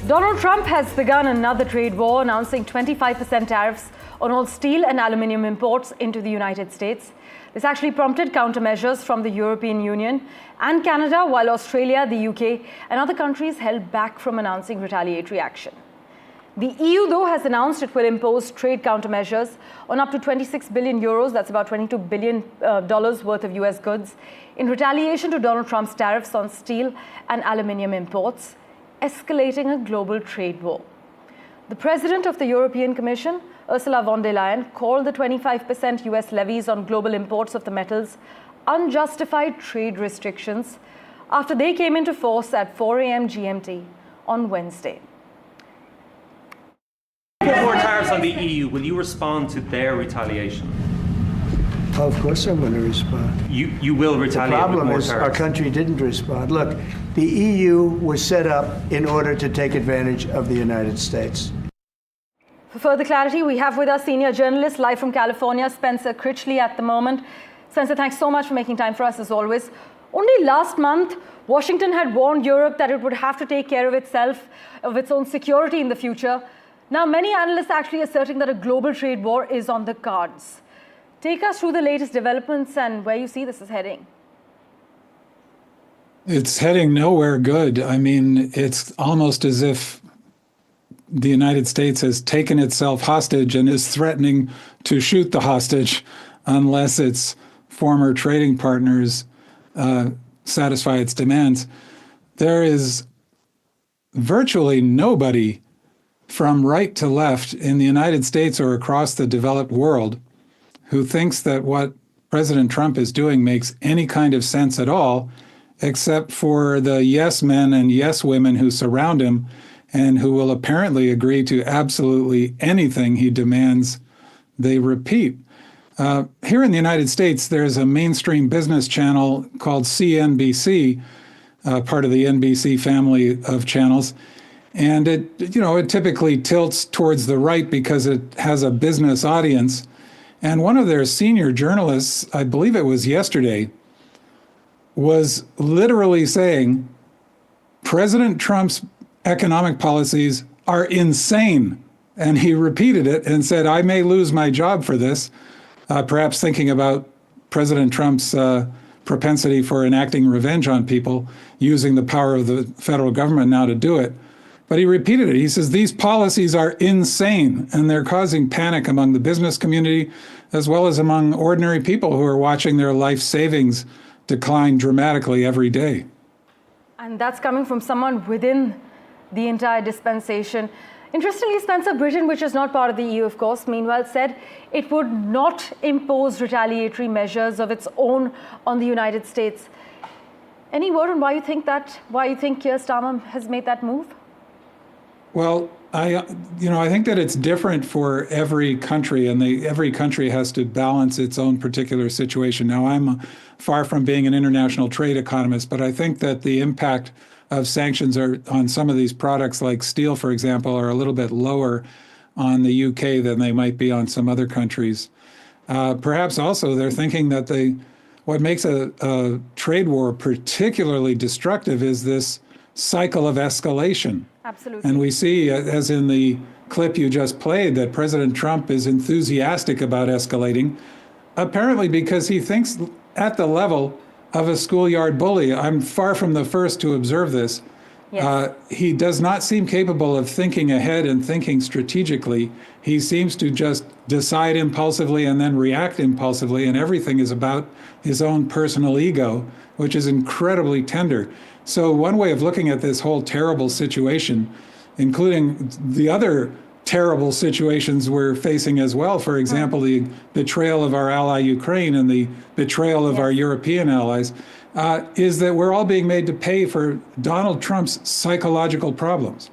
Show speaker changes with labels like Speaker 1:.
Speaker 1: Donald Trump has begun another trade war, announcing 25% tariffs on all steel and aluminium imports into the United States. This actually prompted countermeasures from the European Union and Canada, while Australia, the UK, and other countries held back from announcing retaliatory action. The EU, though, has announced it will impose trade countermeasures on up to 26 billion euros, that's about $22 billion worth of US goods, in retaliation to Donald Trump's tariffs on steel and aluminium imports, escalating a global trade war. The president of the European Commission, Ursula von der Leyen, called the 25% US levies on global imports of the metals unjustified trade restrictions after they came into force at 4 a.m. GMT on Wednesday.
Speaker 2: More tariffs on the EU. Will you respond to their retaliation?
Speaker 3: Of course I'm going to respond.
Speaker 2: You will retaliate with more tariffs.
Speaker 3: The problem is our country didn't respond. Look, the EU was set up in order to take advantage of the United States.
Speaker 1: For further clarity, we have with us senior journalist live from California, Spencer Critchley at the moment. Spencer, thanks so much for making time for us as always. Only last month, Washington had warned Europe that it would have to take care of itself, of its own security in the future. Now, many analysts are actually asserting that a global trade war is on the cards. Take us through the latest developments and where you see this is heading.
Speaker 4: It's heading nowhere good. I mean, it's almost as if the United States has taken itself hostage and is threatening to shoot the hostage unless its former trading partners satisfy its demands. There is virtually nobody from right to left in the United States or across the developed world who thinks that what President Trump is doing makes any kind of sense at all, except for the yes men and yes women who surround him and who will apparently agree to absolutely anything he demands they repeat. Here in the United States, there's a mainstream business channel called CNBC, part of the NBC family of channels. And it typically tilts towards the right because it has a business audience. And one of their senior journalists, I believe it was yesterday, was literally saying President Trump's economic policies are insane. And he repeated it and said, I may lose my job for this, perhaps thinking about President Trump's propensity for enacting revenge on people, using the power of the federal government now to do it. But he repeated it. He says, these policies are insane, and they're causing panic among the business community, as well as among ordinary people who are watching their life savings decline dramatically every day.
Speaker 1: And that's coming from someone within the entire dispensation. Interestingly, Spencer, Britain, which is not part of the EU, of course, meanwhile said it would not impose retaliatory measures of its own on the United States. Any word on why you think Keir Starmer has made that move?
Speaker 4: Well, I think that it's different for every country, and every country has to balance its own particular situation. Now, I'm far from being an international trade economist, but I think that the impact of sanctions on some of these products like steel, for example, are a little bit lower on the UK than they might be on some other countries. Perhaps also they're thinking that what makes a trade war particularly destructive is this cycle of escalation.
Speaker 1: Absolutely.
Speaker 4: And we see, as in the clip you just played, that President Trump is enthusiastic about escalating, apparently because he thinks at the level of a schoolyard bully. I'm far from the first to observe this.
Speaker 1: Yes.
Speaker 4: He does not seem capable of thinking ahead and thinking strategically. He seems to just decide impulsively and then react impulsively, and everything is about his own personal ego, which is incredibly tender. So one way of looking at this whole terrible situation, including the other terrible situations we're facing as well, for example, the betrayal of our ally Ukraine and the betrayal of our European allies, is that we're all being made to pay for Donald Trump's psychological problems.